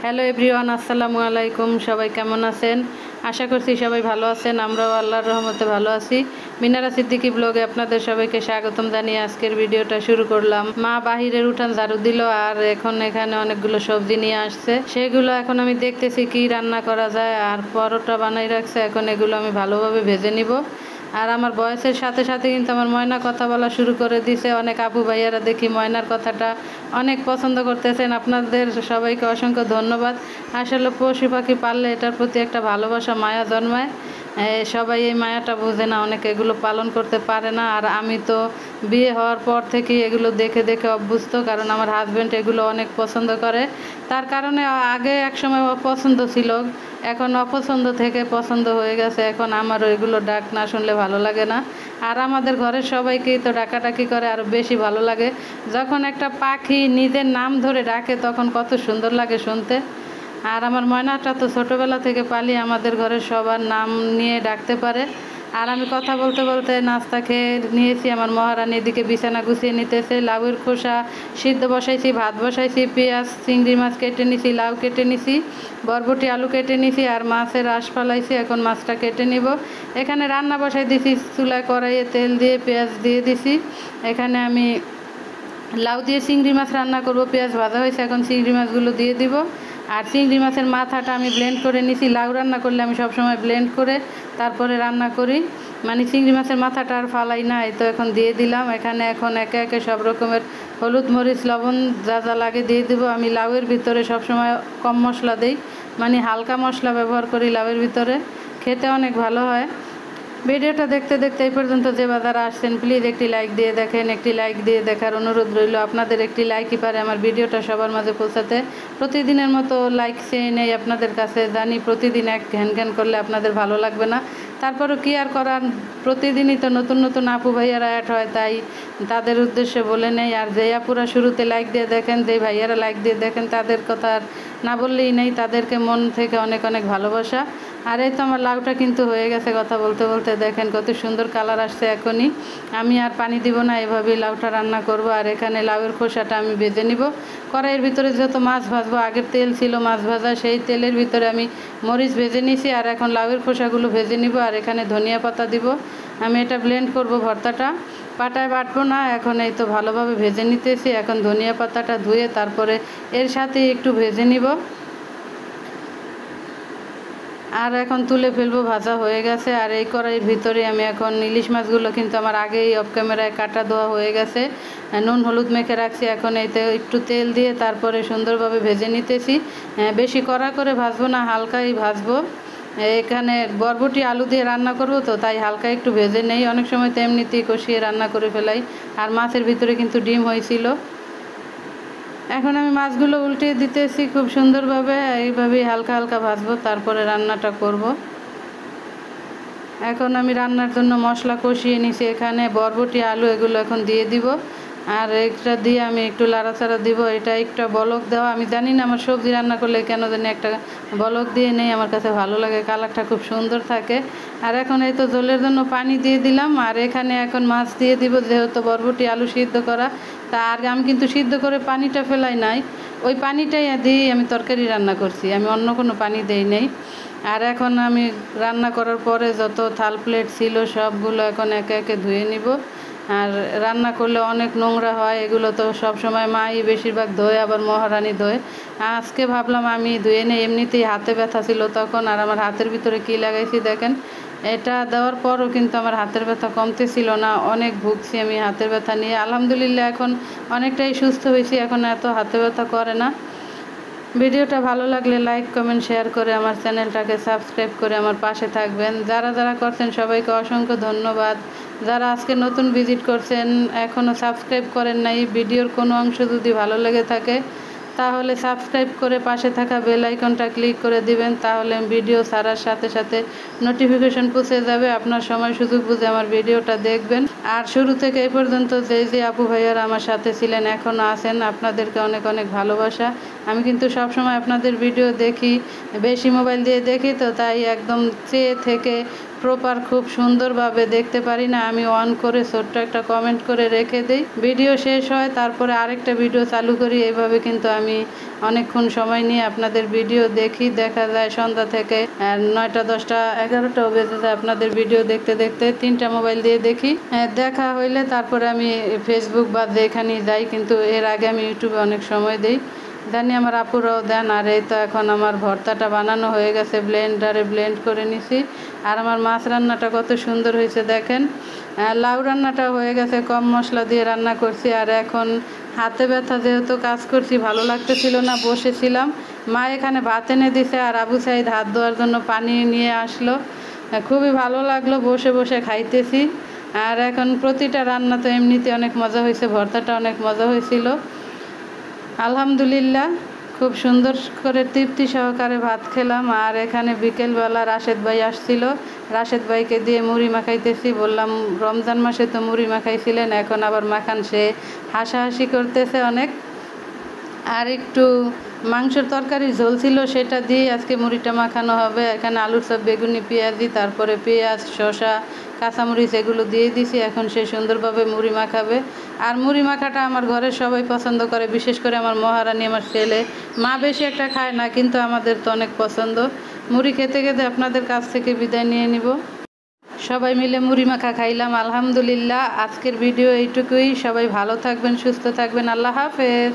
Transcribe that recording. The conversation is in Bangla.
হ্যালো এভরিওয়ান, আসসালামু আলাইকুম। সবাই কেমন আছেন? আশা করছি সবাই ভালো আছেন। আমরাও আল্লাহর রহমতে ভালো আছি। মিনারা সিদ্দিকী ব্লগে আপনাদের সবাইকে স্বাগতম জানিয়ে আজকের ভিডিওটা শুরু করলাম। মা বাহিরের উঠান ঝাড়ু দিল আর এখন এখানে অনেকগুলো সবজি নিয়ে আসছে, সেগুলো এখন আমি দেখতেছি কি রান্না করা যায়। আর পরোটা বানাই রাখছে, এখন এগুলো আমি ভালোভাবে ভেজে নিব। আর আমার বয়সের সাথে সাথে কিন্তু আমার ময়না কথা বলা শুরু করে দিছে। অনেক আপু ভাইয়ারা দেখি ময়নার কথাটা অনেক পছন্দ করতেছেন। আপনাদের সবাইকে অসংখ্য ধন্যবাদ। আসলে পশু পাখি পাললে এটার প্রতি একটা ভালোবাসা, মায়া জন্মায়। সবাই এই মায়াটা বোঝে না, অনেকে এগুলো পালন করতে পারে না। আর আমি তো বিয়ে হওয়ার পর থেকেই এগুলো দেখে দেখে অভ্যস্ত, কারণ আমার হাজব্যান্ড এগুলো অনেক পছন্দ করে। তার কারণে আগে একসময় অপছন্দ ছিল, এখন অপছন্দ থেকে পছন্দ হয়ে গেছে। এখন আমারও এগুলো ডাক না শুনলে ভালো লাগে না। আর আমাদের ঘরের সবাইকেই তো ডাকাডাকি করে আরও বেশি ভালো লাগে। যখন একটা পাখি নিজের নাম ধরে ডাকে তখন কত সুন্দর লাগে শুনতে। আর আমার ময়নাটা তো ছোটোবেলা থেকে পালি, আমাদের ঘরের সবার নাম নিয়ে ডাকতে পারে। আর আমি কথা বলতে বলতে নাস্তা খেয়ে নিয়েছি। আমার মহারানী এদিকে বিছানা গুছিয়ে নিতেছে। লাউয়ের খোসা সিদ্ধ বসাইছি, ভাত বসাইছি, পেঁয়াজ চিংড়ি মাছ কেটে নিছি, লাউ কেটে নিছি, বরবটি আলু কেটে নিছি, আর মাছের আঁশ ফালাইছি। এখন মাছটা কেটে নিব। এখানে রান্না বসাই দিছি, চুলায় কড়াইয়ে তেল দিয়ে পেঁয়াজ দিয়ে দিছি। এখানে আমি লাউ দিয়ে চিংড়ি মাছ রান্না করব। পেঁয়াজ ভাজা হয়েছে, এখন চিংড়ি মাছগুলো দিয়ে দিব। আর চিংড়ি মাছের মাথাটা আমি ব্লেন্ড করে নিছি। লাউ রান্না করলে আমি সবসময় ব্লেন্ড করে তারপরে রান্না করি, মানে চিংড়ি মাছের মাথাটা আর ফালাই না। এই তো এখন দিয়ে দিলাম। এখানে এখন একে একে সব রকমের হলুদ মরিচ লবণ যা যা লাগে দিয়ে দেবো। আমি লাউয়ের ভিতরে সবসময় কম মশলা দিই, মানে হালকা মশলা ব্যবহার করি লাউয়ের ভিতরে, খেতে অনেক ভালো হয়। ভিডিওটা দেখতে দেখতে এই পর্যন্ত যে বাজারে আসছেন, প্লিজ একটি লাইক দিয়ে দেখেন। একটি লাইক দিয়ে দেখার অনুরোধ রইল। আপনাদের একটি লাইকই পারে আমার ভিডিওটা সবার মাঝে পৌঁছাতে। প্রতিদিনের মতো লাইক চেয়ে নেই আপনাদের কাছে, জানি প্রতিদিন এক ঘ্যান ঘ্যান করলে আপনাদের ভালো লাগবে না। তারপরও কি আর করার, প্রতিদিনই তো নতুন নতুন আপু ভাইয়ারা অ্যাড হয়, তাই তাদের উদ্দেশ্যে বলে নেই। আর যেই আপুরা শুরুতে লাইক দিয়ে দেখেন, যেই ভাইয়ারা লাইক দিয়ে দেখেন, তাদের কথা আর না বললেই নেই। তাদেরকে মন থেকে অনেক অনেক ভালোবাসা। আর এই তো আমার লাউটা কিন্তু হয়ে গেছে। কথা বলতে বলতে দেখেন কত সুন্দর কালার আসছে। এখনই আমি আর পানি দিব না, এভাবেই লাউটা রান্না করব। আর এখানে লাউয়ের খোসাটা আমি ভেজে নিব। কড়াইয়ের ভিতরে যত মাছ ভাজবো, আগের তেল ছিল মাছ ভাজা, সেই তেলের ভিতরে আমি মরিচ ভেজে নিছি। আর এখন লাউয়ের খোসাগুলো ভেজে নিব। আর এখানে ধনিয়া পাতা দিব। আমি এটা ব্লেন্ড করব, ভর্তাটা পাটায় বাটবো না। এখন এই তো ভালোভাবে ভেজে নিতেছি। এখন ধনিয়া পাতাটা ধুয়ে তারপরে এর সাথে একটু ভেজে নিব। আর এখন তুলে ফেলবো, ভাজা হয়ে গেছে। আর এই কড়াইয়ের ভিতরে আমি এখন ইলিশ মাছগুলো কিন্তু আমার আগেই অফ ক্যামেরায় কাটা দেওয়া হয়ে গেছে, নুন হলুদ মেখে রাখছি। এখন এতে একটু তেল দিয়ে তারপরে সুন্দরভাবে ভেজে নিতেছি। বেশি কড়া করে ভাজবো না, হালকাই ভাজবো। এখানে বরবটি আলু দিয়ে রান্না করব, তো তাই হালকা একটু ভেজে নেই। অনেক সময় তো এমনিতেই কষিয়ে রান্না করে ফেলাই। আর মাছের ভিতরে কিন্তু ডিম হয়েছিল। এখন আমি মাছগুলো উল্টে দিতেছি খুব সুন্দরভাবে। এইভাবেই হালকা হালকা ভাজবো, তারপরে রান্নাটা করব। এখন আমি রান্নার জন্য মশলা কষিয়ে নিছি। এখানে বরবটি আলু এগুলো এখন দিয়ে দিব। আর এটা দিয়ে আমি একটু লাড়াচাড়া দিব। এটা একটা বলক দেওয়া, আমি জানি না আমার সবজি রান্না করলে কেন জানি একটা বলক দিয়ে নেই, আমার কাছে ভালো লাগে, কালারটা খুব সুন্দর থাকে। আর এখন এই তো ঝোলের জন্য পানি দিয়ে দিলাম। আর এখানে এখন মাছ দিয়ে দিব, যেহেতু বরবটি আলু সিদ্ধ করা। তা আর আমি কিন্তু সিদ্ধ করে পানিটা ফেলাই নাই, ওই পানিটাই দিয়েই আমি তরকারি রান্না করছি, আমি অন্য কোনো পানি দেই নেই। আর এখন আমি রান্না করার পরে যত থাল প্লেট ছিল সবগুলো এখন একে একে ধুয়ে নিব। আর রান্না করলে অনেক নোংরা হয়, এগুলো তো সব সময় মাই বেশিরভাগ ধোয়, আবার মহারানী ধোয়। আজকে ভাবলাম আমি ধুয়ে নিই, এমনিতেই হাতে ব্যথা ছিল তখন। আর আমার হাতের ভিতরে কী লাগাইছি দেখেন, এটা দেওয়ার পরও কিন্তু আমার হাতের ব্যথা কমতেছিল না, অনেক ভুগছি আমি হাতের ব্যথা নিয়ে। আলহামদুলিল্লাহ এখন অনেকটাই সুস্থ হয়েছি, এখন এত হাতে ব্যথা করে না। ভিডিওটা ভালো লাগলে লাইক কমেন্ট শেয়ার করে আমার চ্যানেলটাকে সাবস্ক্রাইব করে আমার পাশে থাকবেন। যারা যারা করছেন সবাইকে অসংখ্য ধন্যবাদ। যারা আজকে নতুন ভিজিট করছেন, এখনও সাবস্ক্রাইব করেন নাই, ভিডিওর কোনো অংশ যদি ভালো লেগে থাকে তাহলে সাবস্ক্রাইব করে পাশে থাকা বেল আইকনটা ক্লিক করে দিবেন, তাহলে ভিডিও ছাড়ার সাথে সাথে নোটিফিকেশন পৌঁছে যাবে। আপনার সময় সুযোগ বুঝে আমার ভিডিওটা দেখবেন। আর শুরু থেকে এই পর্যন্ত যে আপু ভাইয়ারা আমার সাথে ছিলেন, এখনও আছেন, আপনাদেরকে অনেক অনেক ভালোবাসা। আমি কিন্তু সব সময় আপনাদের ভিডিও দেখি, বেশি মোবাইল দিয়ে দেখি, তো তাই একদম চেয়ে থেকে প্রপার খুব সুন্দরভাবে দেখতে পারি না। আমি অন করে ছোট্ট একটা কমেন্ট করে রেখে দিই, ভিডিও শেষ হয় তারপরে আরেকটা ভিডিও চালু করি। এইভাবে কিন্তু আমি অনেকক্ষণ সময় নিয়ে আপনাদের ভিডিও দেখি। দেখা যায় সন্ধ্যা থেকে 9টা 10টা 11টাও বেজে যায় আপনাদের ভিডিও দেখতে দেখতে। 3টা মোবাইল দিয়ে দেখি, দেখা হইলে তারপরে আমি ফেসবুক বা যেখানেই যাই, কিন্তু এর আগে আমি ইউটিউবে অনেক সময় দিই। জানি আমার আপুরাও দেন। আর এই তো এখন আমার ভর্তাটা বানানো হয়ে গেছে, ব্লেন্ডারে ব্লেন্ড করে নিছি। আর আমার মাছ রান্নাটা কত সুন্দর হয়েছে দেখেন। লাউ রান্নাটা হয়ে গেছে, কম মশলা দিয়ে রান্না করছি। আর এখন হাতে ব্যথা, যেহেতু কাজ করছি ভালো লাগতেছিল না, বসেছিলাম। মা এখানে ভাত এনে দিছে আর আবু সাইদ হাত ধোয়ার জন্য পানি নিয়ে আসলো। খুবই ভালো লাগলো, বসে বসে খাইতেছি। আর এখন প্রতিটা রান্না তো এমনিতে অনেক মজা হয়েছে, ভর্তাটা অনেক মজা হয়েছিল আলহামদুলিল্লাহ। খুব সুন্দর করে তৃপ্তি সহকারে ভাত খেলাম। আর এখানে বিকেলবেলা রাশেদ ভাই আসছিল, রাশেদ ভাইকে দিয়ে মুড়ি মাখাইতেছি। বললাম রমজান মাসে তো মুড়ি মাখাইছিলেন, এখন আবার মাখান। সে হাসাহাসি করতেছে অনেক। আর একটু মাংসের তরকারি ঝোল ছিল, সেটা দিয়ে আজকে মুড়িটা মাখানো হবে। এখানে আলুর সব, বেগুনি, পেঁয়াজি, তারপরে পেঁয়াজ, শসা, কাঁচামরিচ এগুলো দিয়ে দিছি। এখন সে সুন্দরভাবে মুড়ি মাখাবে। আর মুড়ি মাখাটা আমার ঘরের সবাই পছন্দ করে, বিশেষ করে আমার মহারানী, আমার ছেলে। মা বেশি একটা খায় না, কিন্তু আমাদের তো অনেক পছন্দ। মুড়ি খেতে খেতে আপনাদের কাছ থেকে বিদায় নিয়ে নিব। সবাই মিলে মুড়ি মাখা খাইলাম আলহামদুলিল্লাহ। আজকের ভিডিও এইটুকুই। সবাই ভালো থাকবেন, সুস্থ থাকবেন। আল্লাহ হাফেজ।